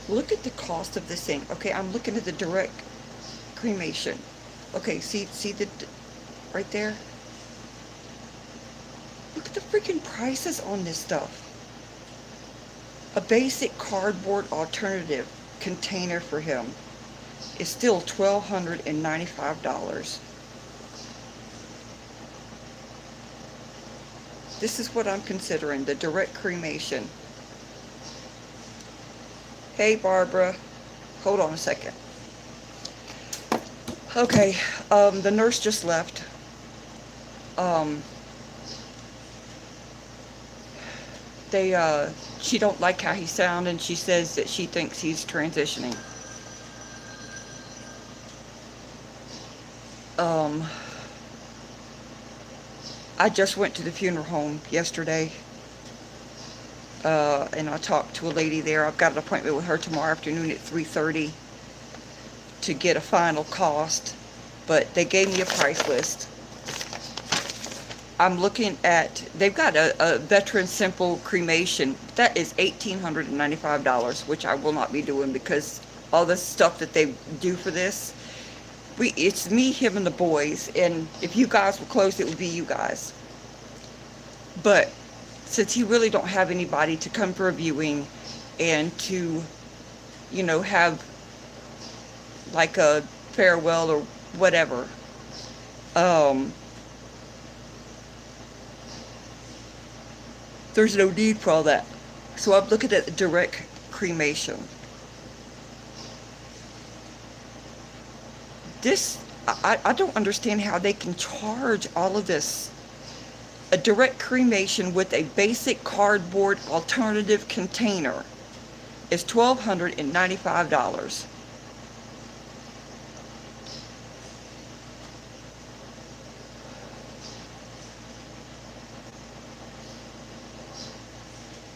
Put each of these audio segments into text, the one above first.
Look at the cost of this thing. Okay, I'm looking at the direct cremation. Okay, see the right there? Look at the freaking prices on this stuff. A basic cardboard alternative container for him is still $1,295. This is what I'm considering, the direct cremation. Hey, Barbara. Hold on a second. Okay, the nurse just left. Um, they, she don't like how he sounds, and she says that she thinks he's transitioning. Um, I just went to the funeral home yesterday, and I talked to a lady there. I've got an appointment with her tomorrow afternoon at 3:30 to get a final cost, but they gave me a price list. I'm looking at, they've got a veteran simple cremation. That is $1,895, which I will not be doing because all the stuff that they do for this, it's me, him, and the boys. And if you guys were close, it would be you guys. But since he really don't have anybody to come for a viewing and to, have like a farewell or whatever, um, there's no need for all that. So I'm looking at direct cremation. This, I don't understand how they can charge all of this. A direct cremation with a basic cardboard alternative container is $1,295.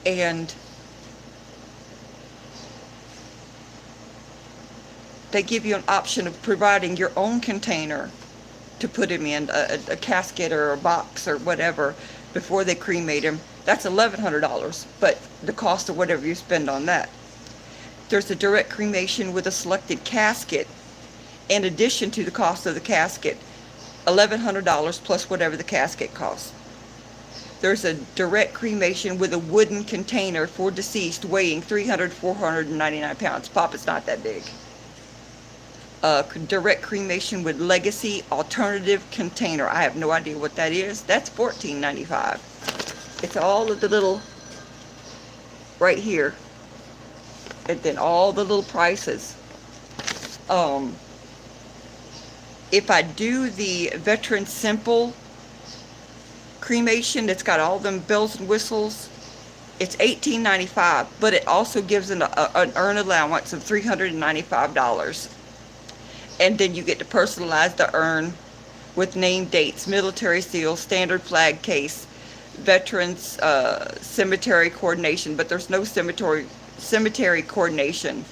And they give you an option of providing your own container to put him in, a casket or a box or whatever, before they cremate him. That's $1,100, but the cost of whatever you spend on that. There's a direct cremation with a selected casket, in addition to the cost of the casket, $1,100 plus whatever the casket costs. There's a direct cremation with a wooden container for deceased weighing 300, 499 pounds. Pop, it's not that big. Direct cremation with legacy alternative container. I have no idea what that is. That's $14.95. It's all of the little, right here, and then all the little prices. Um, if I do the veteran simple cremation that's got all them bells and whistles, it's $18.95, but it also gives an urn allowance of $395. And then you get to personalize the urn with name, dates, military seals, standard flag case, veterans cemetery coordination, but there's no cemetery coordination.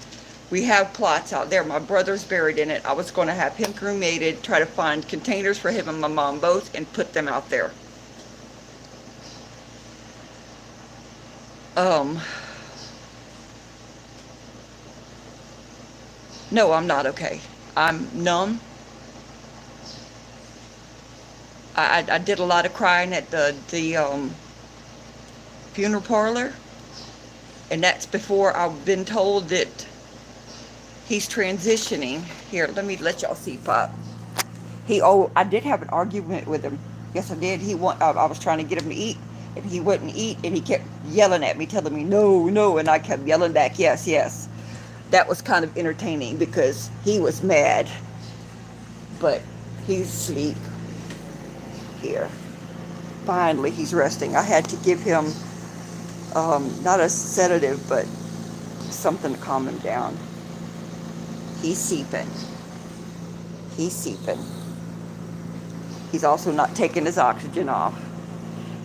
We have plots out there. My brother's buried in it. I was going to have him cremated, try to find containers for him and my mom both, and put them out there. Um, no, I'm not okay. I'm numb. I did a lot of crying at the funeral parlor, and that's before I've been told that he's transitioning. Here, let me let y'all see, Pop. I did have an argument with him. Yes, I did. I was trying to get him to eat, and he wouldn't eat, and he kept yelling at me, telling me no, no, and I kept yelling back, yes, yes. That was kind of entertaining because he was mad, but he's asleep here. Finally, he's resting. I had to give him not a sedative, but something to calm him down. He's seeping. He's seeping. He's also not taking his oxygen off.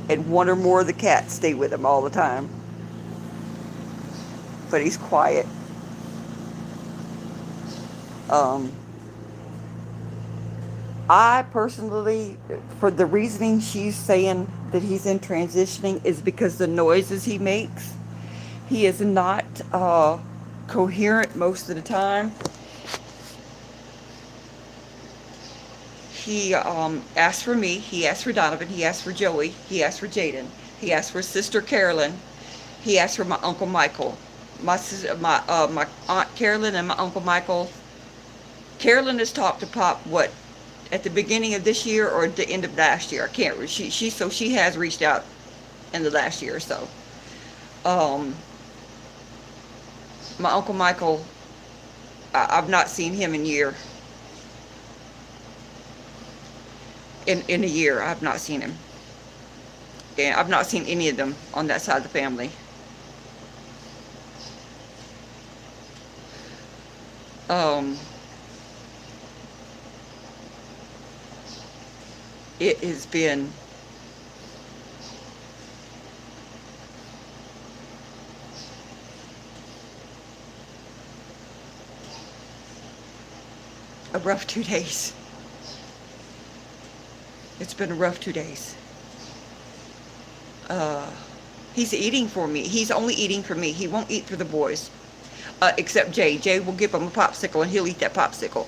And one or more of the cats stay with him all the time. But he's quiet. I personally, for the reasoning she's saying that he's in transitioning, is because the noises he makes. He is not coherent most of the time. He asked for me, he asked for Donovan, he asked for Joey, he asked for Jaden, he asked for Sister Carolyn, he asked for my Uncle Michael. My Aunt Carolyn and my Uncle Michael. Carolyn has talked to Pop, what, at the beginning of this year or at the end of last year? I can't. She has reached out in the last year or so. Um, my Uncle Michael, I've not seen him in year. In a year, I've not seen him. And I've not seen any of them on that side of the family. Um, it has been a rough 2 days. It's been a rough 2 days. Uh, he's eating for me. He's only eating for me. He won't eat for the boys. Except Jay. Jay will give him a popsicle and he'll eat that popsicle.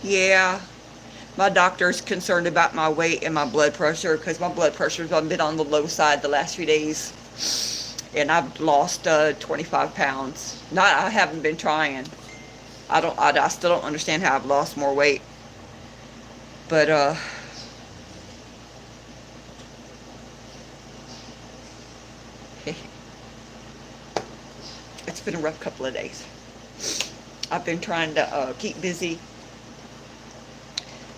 Yeah, my doctor's concerned about my weight and my blood pressure because my blood pressure's been on the low side the last few days. And I've lost 25 pounds. Not, I haven't been trying. I still don't understand how I've lost more weight. But, it's been a rough couple of days. I've been trying to keep busy.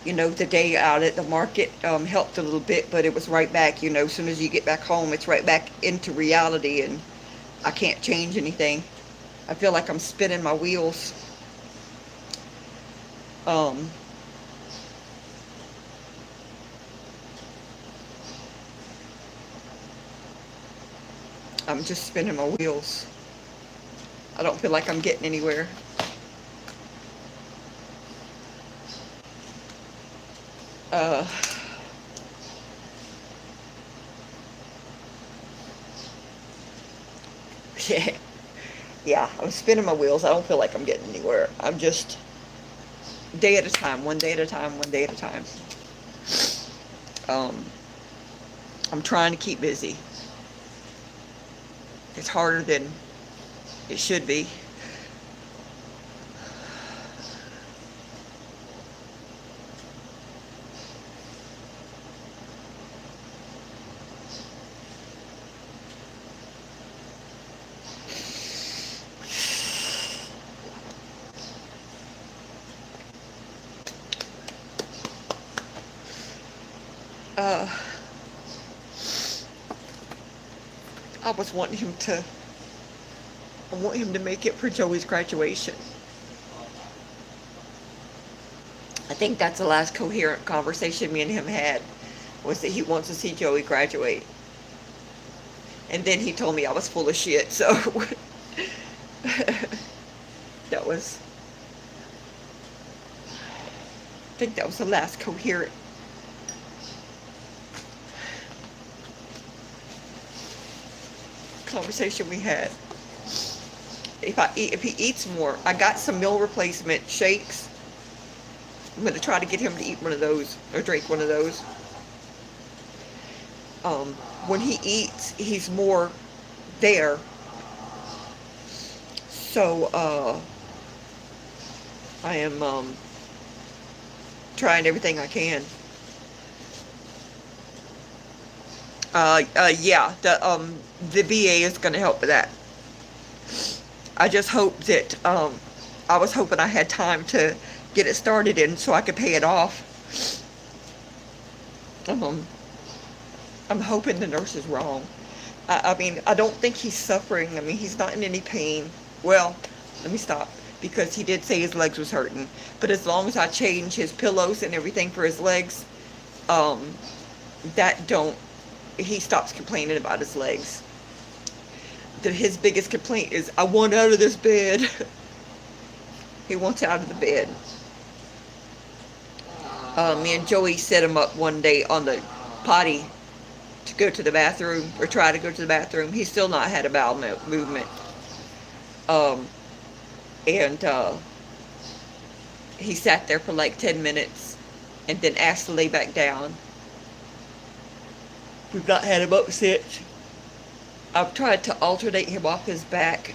You know, the day out at the market helped a little bit, but it was right back, you know, as soon as you get back home, it's right back into reality, and I can't change anything. I feel like I'm spinning my wheels. Um, I'm just spinning my wheels. I don't feel like I'm getting anywhere. Uh, yeah, yeah, I'm spinning my wheels. I don't feel like I'm getting anywhere. I'm just day at a time, one day at a time, one day at a time. Um, I'm trying to keep busy. It's harder than it should be. Uh, I was wanting him to, I want him to make it for Joey's graduation. I think that's the last coherent conversation me and him had, was that he wants to see Joey graduate. And then he told me I was full of shit, so that was, I think that was the last coherent conversation we had. If he eats more, I got some meal replacement shakes. I'm gonna try to get him to eat one of those or drink one of those. When he eats, he's more there. So I am trying everything I can. Yeah, the VA is gonna help with that. I just hope that I was hoping I had time to get it started in so I could pay it off. Um, I'm hoping the nurse is wrong. I mean, I don't think he's suffering. I mean, he's not in any pain. Well, let me stop, because he did say his legs was hurting. But as long as I change his pillows and everything for his legs, um, he stops complaining about his legs. His biggest complaint is, I want out of this bed. He wants out of the bed. Me and Joey set him up one day on the potty to go to the bathroom, or try to go to the bathroom. He's still not had a bowel movement. Um, and he sat there for like 10 minutes and then asked to lay back down. We've not had him up since. I've tried to alternate him off his back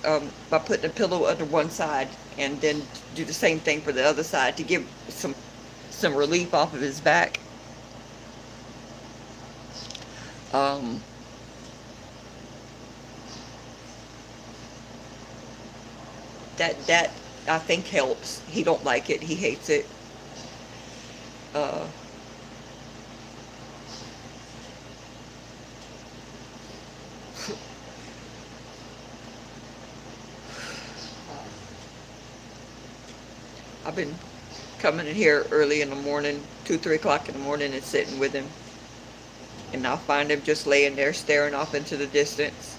by putting a pillow under one side and then do the same thing for the other side to give some relief off of his back. Um, that I think helps. He don't like it. He hates it. Uh, I've been coming in here early in the morning, 2, 3 o'clock in the morning, and sitting with him. And I'll find him just laying there staring off into the distance.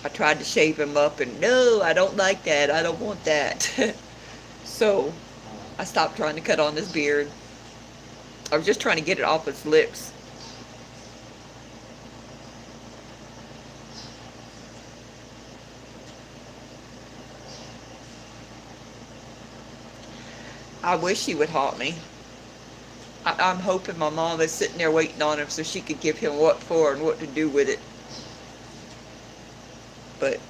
I tried to shave him up, and no, I don't like that. I don't want that. So I stopped trying to cut on his beard. I was just trying to get it off his lips. I wish he would haunt me. I'm hoping my mom is sitting there waiting on him so she could give him what for and what to do with it. But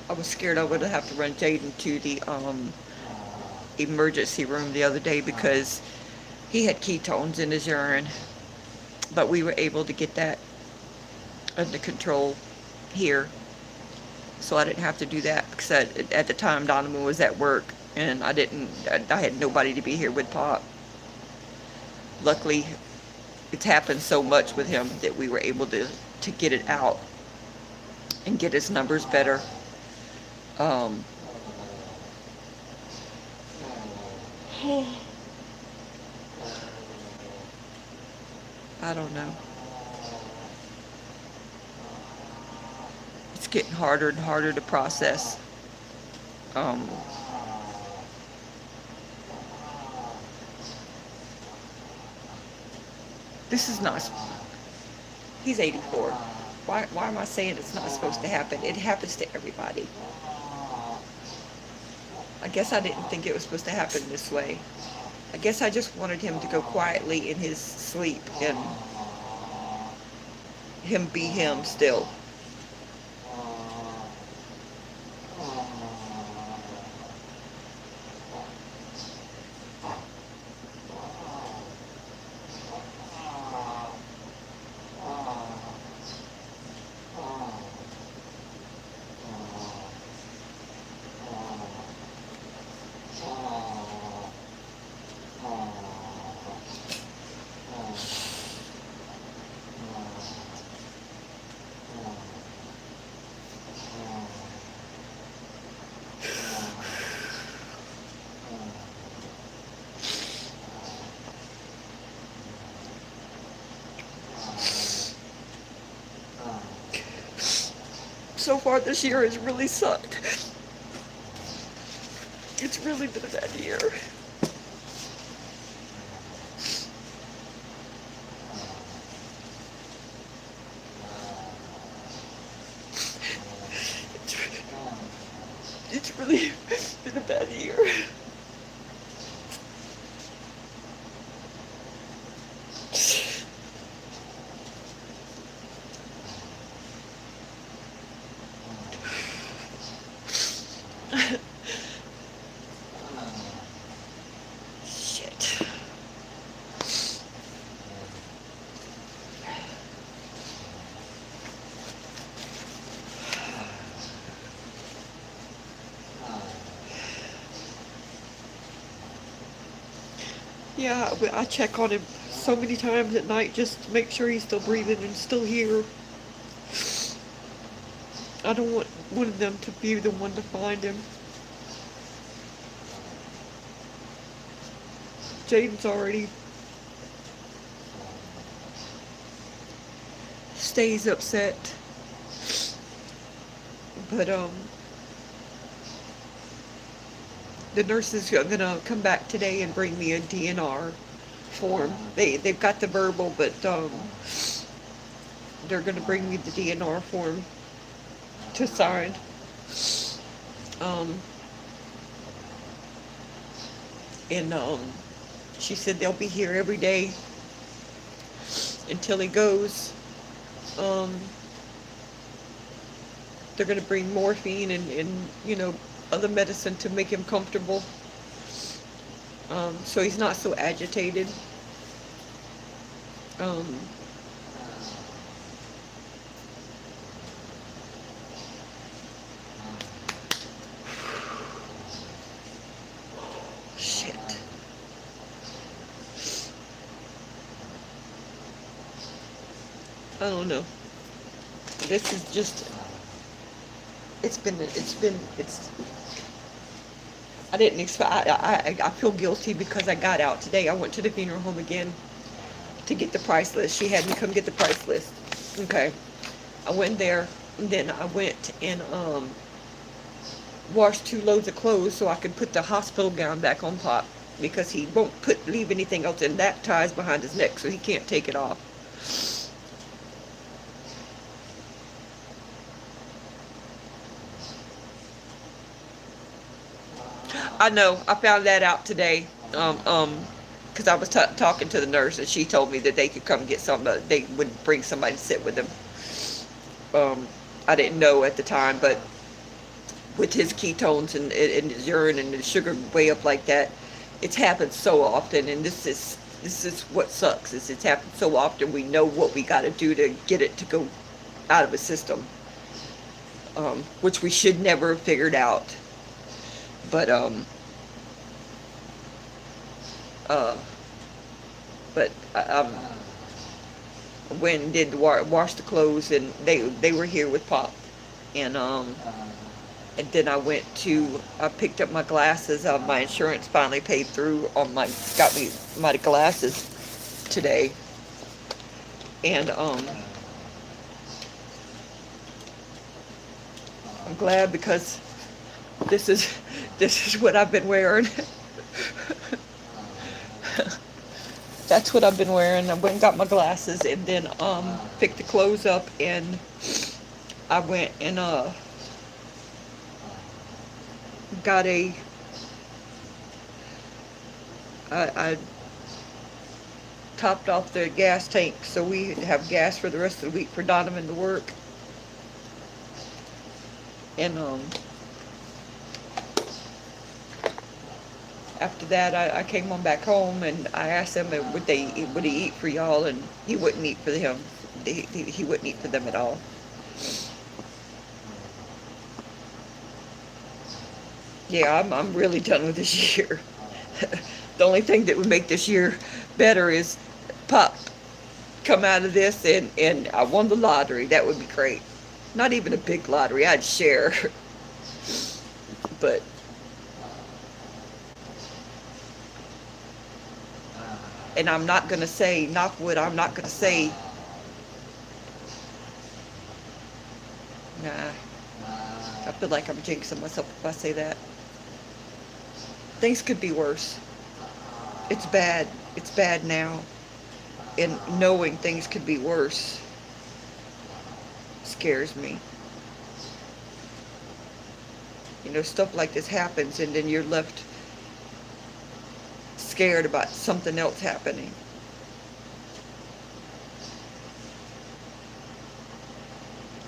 I was scared I would have to run Jaden to the emergency room the other day because he had ketones in his urine. But we were able to get that under control here, so I didn't have to do that because at the time Donovan was at work and I had nobody to be here with Pop. Luckily, it's happened so much with him that we were able to get it out and get his numbers better. Um, I don't know. It's getting harder and harder to process. Um, this is not. He's 84. Why am I saying it's not supposed to happen? It happens to everybody. I guess I didn't think it was supposed to happen this way. I guess I just wanted him to go quietly in his sleep and him be him still. So far this year has really sucked. It's really been a bad year. It's really been a bad year. Shit. Yeah, I check on him so many times at night just to make sure he's still breathing and still here. I don't want one of them to be the one to find him. Jaden's already stays upset. But the nurses are gonna come back today and bring me a DNR form. They've got the verbal, but they're gonna bring me the DNR form to sign. Um, and she said they'll be here every day until he goes. Um, they're gonna bring morphine and other medicine to make him comfortable. So he's not so agitated. Um, shit. I don't know. This is just, it's, I didn't expect, I feel guilty because I got out today. I went to the funeral home again to get the price list. She had me come get the price list. Okay. I went there, and then I went and washed 2 loads of clothes so I could put the hospital gown back on Pop, because he won't leave anything else in. That ties behind his neck, so he can't take it off. I know. I found that out today. Because I was talking to the nurse, and she told me that they could come get some. They would bring somebody to sit with them. I didn't know at the time, but with his ketones and his urine and the sugar way up like that, it's happened so often. And this is what sucks. Is it's happened so often. We know what we got to do to get it to go out of the system, which we should never have figured out. But uh, but when did wash the clothes, and they were here with Pop, and then I picked up my glasses. My insurance finally paid through on got me my glasses today, and I'm glad, because this is what I've been wearing. That's what I've been wearing. I went and got my glasses, and then picked the clothes up, and I went and got I topped off the gas tank, so we have gas for the rest of the week for Donovan to work. And after that, I came on back home, and I asked him would he eat for y'all, and he wouldn't eat for them. He wouldn't eat for them at all. Yeah, I'm really done with this year. The only thing that would make this year better is Pop come out of this, and I won the lottery. That would be great. Not even a big lottery. I'd share. But and I'm not going to say, knock wood, I'm not going to say, nah, I feel like I'm jinxing myself if I say that. Things could be worse. It's bad. It's bad now. And knowing things could be worse scares me. Stuff like this happens, and then you're left scared about something else happening.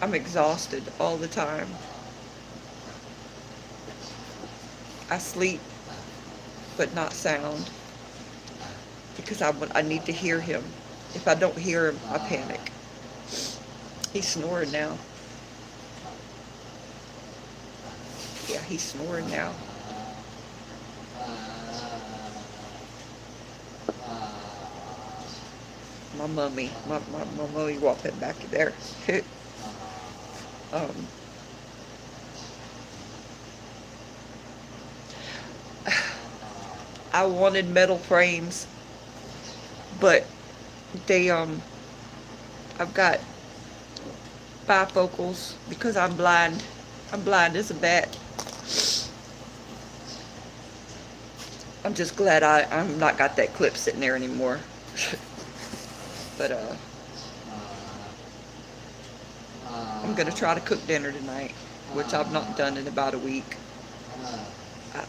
I'm exhausted all the time. I sleep, but not sound, because I need to hear him. If I don't hear him, I panic. He's snoring now. Yeah, he's snoring now. My mummy walking back there. um, I wanted metal frames, but they I've got bifocals because I'm blind. I'm blind as a bat. I'm just glad I'm not got that clip sitting there anymore. But I'm gonna try to cook dinner tonight, which I've not done in about a week.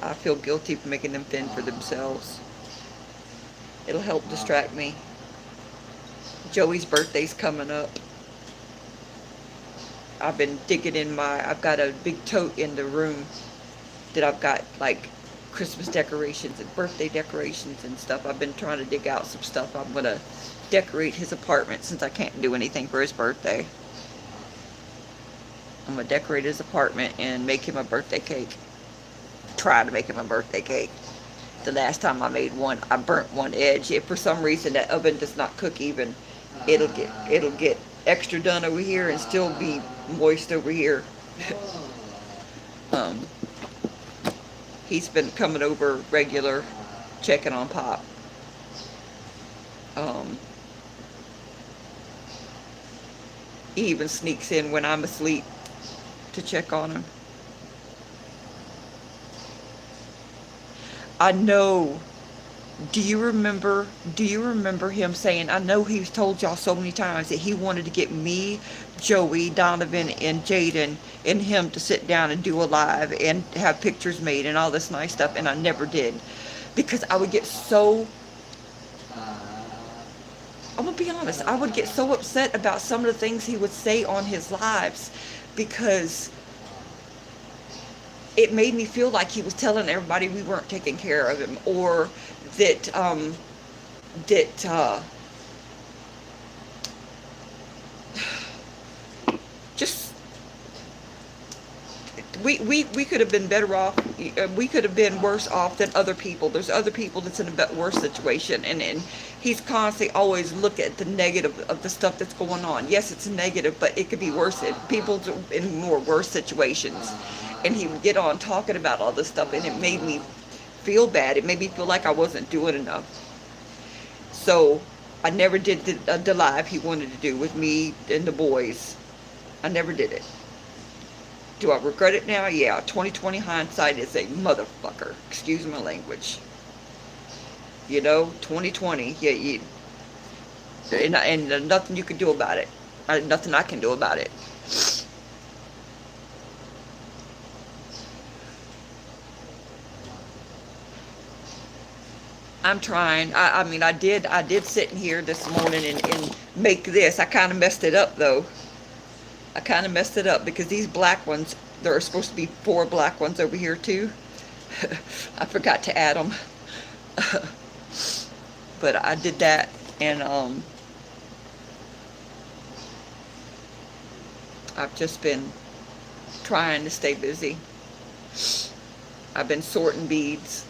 I feel guilty for making them fend for themselves. It'll help distract me. Joey's birthday's coming up. I've been digging in I've got a big tote in the room that I've got like Christmas decorations and birthday decorations and stuff. I've been trying to dig out some stuff. I'm gonna decorate his apartment since I can't do anything for his birthday. I'm gonna decorate his apartment and make him a birthday cake. Try to make him a birthday cake. The last time I made one, I burnt one edge. If for some reason that oven does not cook even, it'll get extra done over here and still be moist over here. He's been coming over regular, checking on Pop. He even sneaks in when I'm asleep to check on him. I know. Do you remember him saying, I know he's told y'all so many times that he wanted to get me, Joey, Donovan, and Jaden and him to sit down and do a live and have pictures made and all this nice stuff, and I never did. Because I would get so, I'm gonna be honest, I would get so upset about some of the things he would say on his lives because it made me feel like he was telling everybody we weren't taking care of him, or that just we could have been better off. We could have been worse off than other people. There's other people that's in a bit worse situation, and he's constantly always look at the negative of the stuff that's going on. Yes, it's negative, but it could be worse. People's in more worse situations. And he would get on talking about all this stuff, and it made me feel bad. It made me feel like I wasn't doing enough. So I never did the live he wanted to do with me and the boys. I never did it. Do I regret it now? Yeah. 2020 hindsight is a motherfucker. Excuse my language. You know, 2020. Yeah, and nothing you can do about it. Nothing I can do about it. I'm trying. I mean, I did sit in here this morning and make this. I kind of messed it up, though. I kind of messed it up because these black ones, there are supposed to be 4 black ones over here, too. I forgot to add them. But I did that, and I've just been trying to stay busy. I've been sorting beads.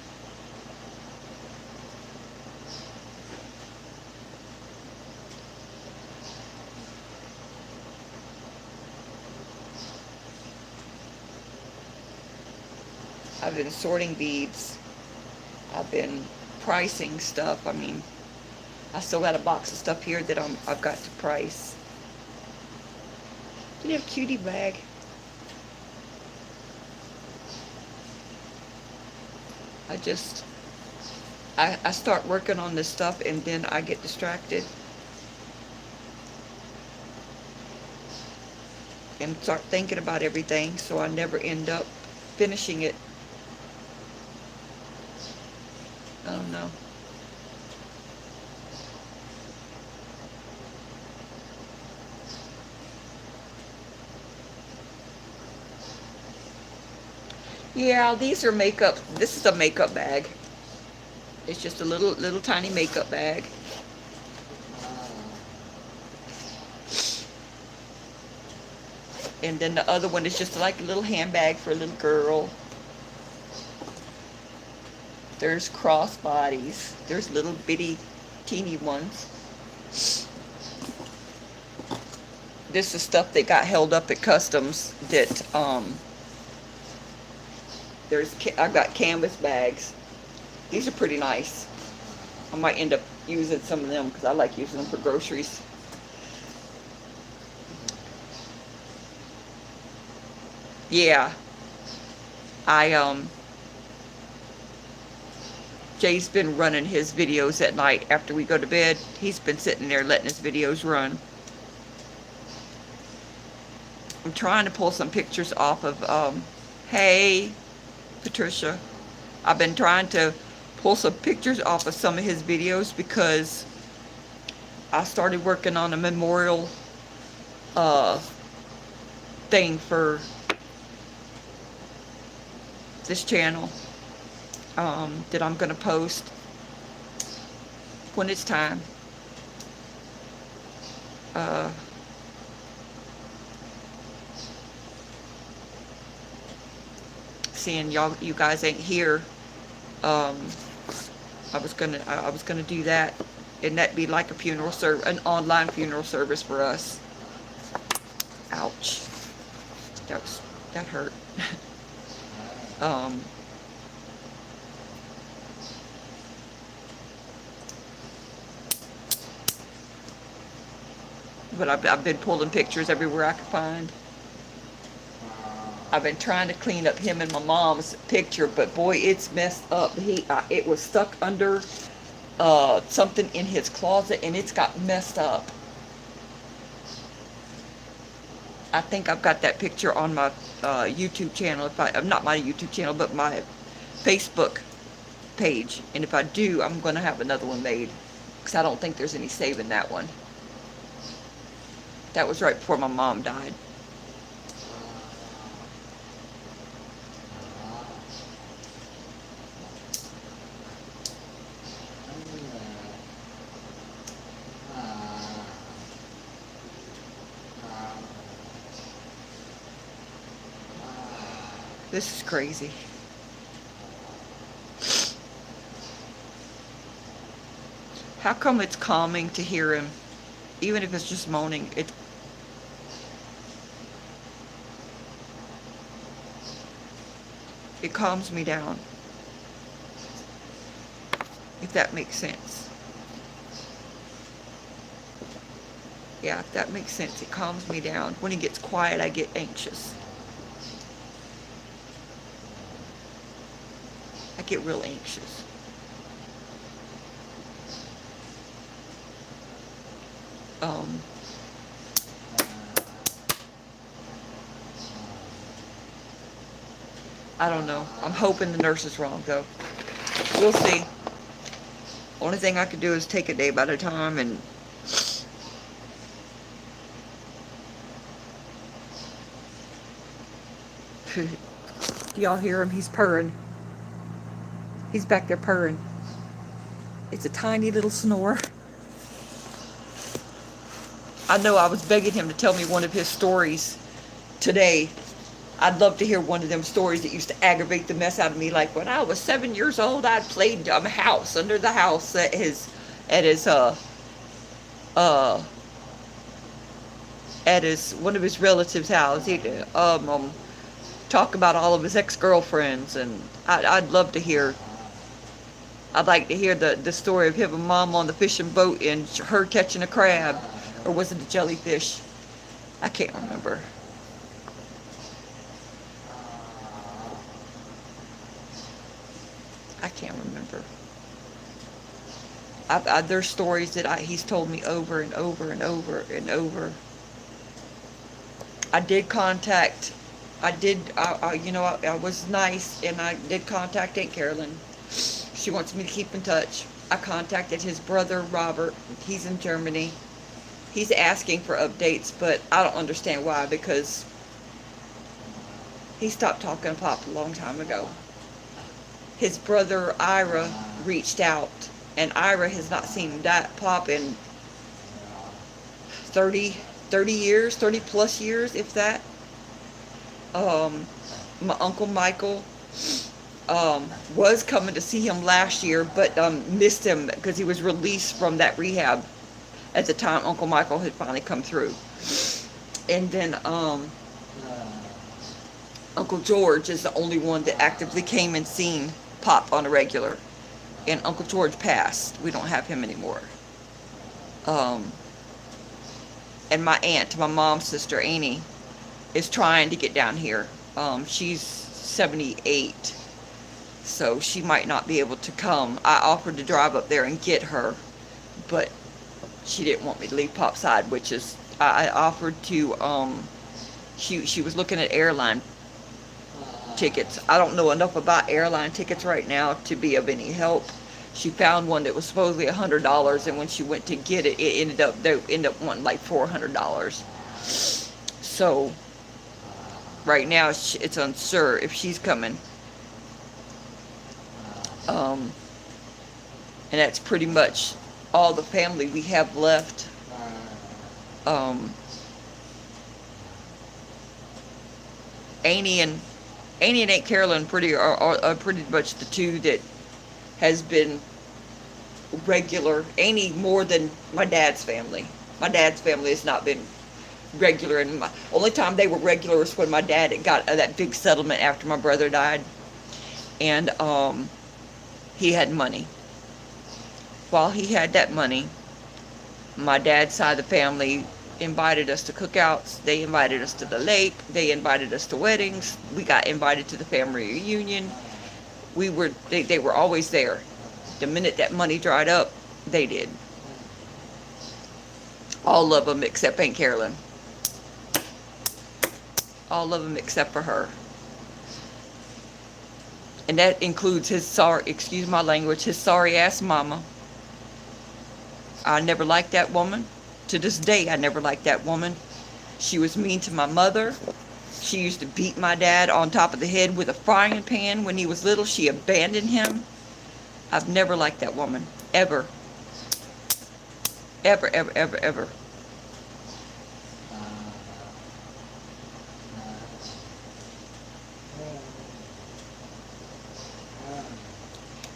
I've been sorting beads. I've been pricing stuff. I mean, I still got a box of stuff here that I've got to price. Do you have a cutie bag? I start working on this stuff and then I get distracted and start thinking about everything, so I never end up finishing it. I don't know. Yeah, these are makeup. This is a makeup bag. It's just a little tiny makeup bag. And then the other one is just like a little handbag for a little girl. There's crossbodies. There's little bitty teeny ones. This is stuff that got held up at customs that I've got canvas bags. These are pretty nice. I might end up using some of them because I like using them for groceries. Yeah, I Jay's been running his videos at night after we go to bed. He's been sitting there letting his videos run. I'm trying to pull some pictures off of, hey, Patricia. I've been trying to pull some pictures off of some of his videos because I started working on a memorial uh, thing for this channel that I'm going to post when it's time. Seeing you guys ain't here, um, I was gonna do that, and that'd be like a funeral an online funeral service for us. Ouch, that hurt. um, but I've been pulling pictures everywhere I could find. I've been trying to clean up him and my mom's picture, but boy, it's messed up. It was stuck under something in his closet, and it's got messed up. I think I've got that picture on my YouTube channel. Not my YouTube channel, but my Facebook page. And if I do, I'm going to have another one made, because I don't think there's any saving that one. That was right before my mom died. This is crazy. How come it's calming to hear him? Even if it's just moaning, it calms me down. If that makes sense. Yeah, if that makes sense. It calms me down. When he gets quiet, I get anxious. I get real anxious. I don't know. I'm hoping the nurse is wrong, though. We'll see. Only thing I can do is take it day by a time, and do y'all hear him? He's purring. He's back there purring. It's a tiny little snore. I know I was begging him to tell me one of his stories today. I'd love to hear one of them stories that used to aggravate the mess out of me. Like when I was 7 years old, I'd played house under the house at his one of his relatives' house. He'd talk about all of his ex-girlfriends, and I'd love to hear. I'd like to hear the story of him and Mom on the fishing boat and her catching a crab, or was it a jellyfish? I can't remember. I can't remember. There's stories that he's told me over and over and over and over. I did contact. I was nice, and I did contact Aunt Carolyn. She wants me to keep in touch. I contacted his brother, Robert. He's in Germany. He's asking for updates, but I don't understand why, because he stopped talking to Pop a long time ago. His brother, Ira, reached out, and Ira has not seen Pop in 30 years, 30 plus years, if that. My Uncle Michael was coming to see him last year, but missed him because he was released from that rehab at the time Uncle Michael had finally come through. And then Uncle George is the only one that actively came and seen Pop on a regular. And Uncle George passed. We don't have him anymore. And my aunt, my mom's sister, Annie, is trying to get down here. She's 78, so she might not be able to come. I offered to drive up there and get her, but she didn't want me to leave Pop's side, which is, I offered to, she was looking at airline tickets. I don't know enough about airline tickets right now to be of any help. She found one that was supposedly $100, and when she went to get it, they ended up wanting like $400. So right now it's unsure if she's coming. And that's pretty much all the family we have left. Annie and Aunt Carolyn are pretty much the two that has been regular. Annie more than my dad's family. My dad's family has not been regular, and my only time they were regular was when my dad got that big settlement after my brother died, and he had money. While he had that money, my dad's side of the family invited us to cookouts. They invited us to the lake. They invited us to weddings. We got invited to the family reunion. They were always there. The minute that money dried up, they did. All of them except Aunt Carolyn. All of them except for her. And that includes his excuse my language, his sorry ass mama. I never liked that woman. To this day, I never liked that woman. She was mean to my mother. She used to beat my dad on top of the head with a frying pan when he was little. She abandoned him. I've never liked that woman. Ever. Ever, ever, ever, ever.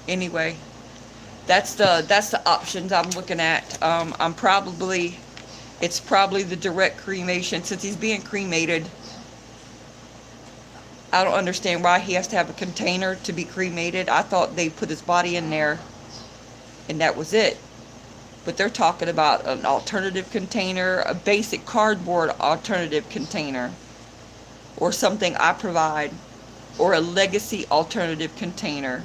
Anyway, that's the options I'm looking at. It's probably the direct cremation. Since he's being cremated, I don't understand why he has to have a container to be cremated. I thought they put his body in there and that was it. But they're talking about an alternative container, a basic cardboard alternative container, or something I provide, or a legacy alternative container.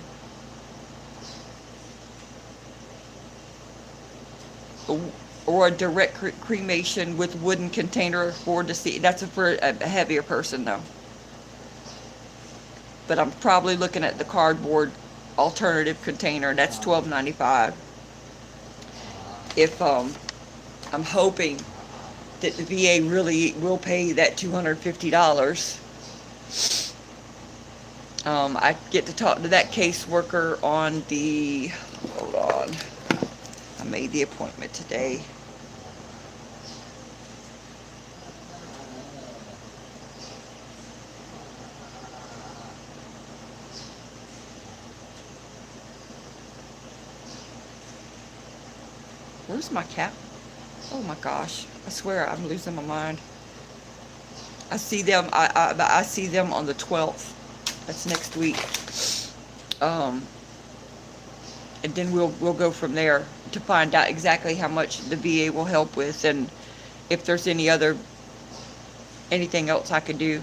Or a direct cremation with wooden container for deceased. That's for a heavier person though. But I'm probably looking at the cardboard alternative container. That's $12.95. If I'm hoping that the VA really will pay that $250. I get to talk to that caseworker on the, hold on, I made the appointment today. Where's my cap? Oh my gosh, I swear I'm losing my mind. I see them, I see them on the 12th. That's next week. And then we'll go from there to find out exactly how much the VA will help with, and if there's anything else I could do.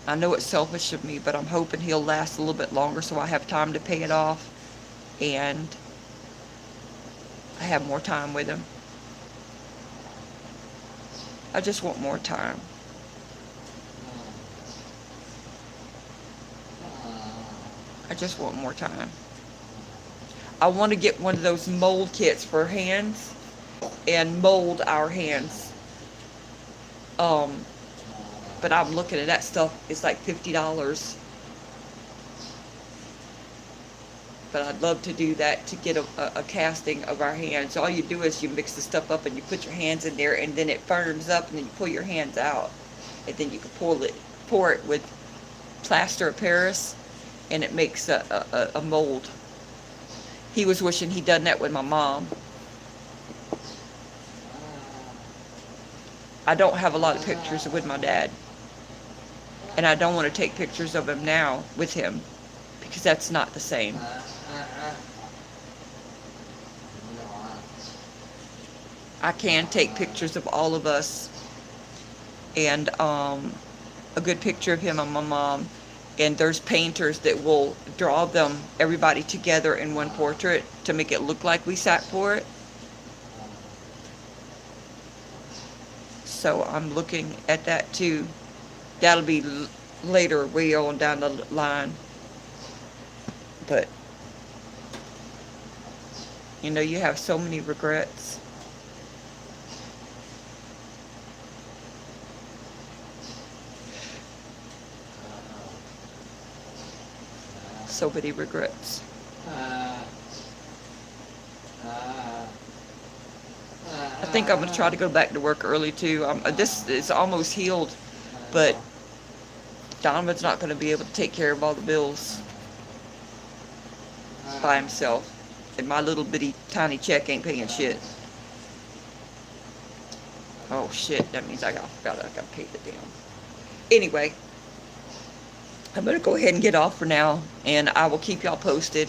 I know it's selfish of me, but I'm hoping he'll last a little bit longer so I have time to pay it off, and I have more time with him. I just want more time. I just want more time. I want to get one of those mold kits for hands and mold our hands. But I'm looking at that stuff. It's like $50. But I'd love to do that, to get a casting of our hands. All you do is you mix the stuff up and you put your hands in there, and then it firms up, and then you pull your hands out, and then you can pour it with plaster of Paris, and it makes a mold. He was wishing he'd done that with my mom. I don't have a lot of pictures with my dad, and I don't want to take pictures of him now with him, because that's not the same. I can take pictures of all of us and a good picture of him and my mom. And there's painters that will draw them, everybody together in one portrait to make it look like we sat for it. So I'm looking at that too. That'll be later, way on down the line. But, you know, you have so many regrets. So many regrets. I think I'm going to try to go back to work early too. This is almost healed, but Donovan's not going to be able to take care of all the bills by himself. And my little bitty tiny check ain't paying shit. Oh shit, that means I forgot I got to pay the damn. Anyway, I'm going to go ahead and get off for now, and I will keep y'all posted.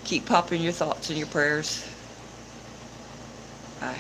Keep popping your thoughts and your prayers. Bye.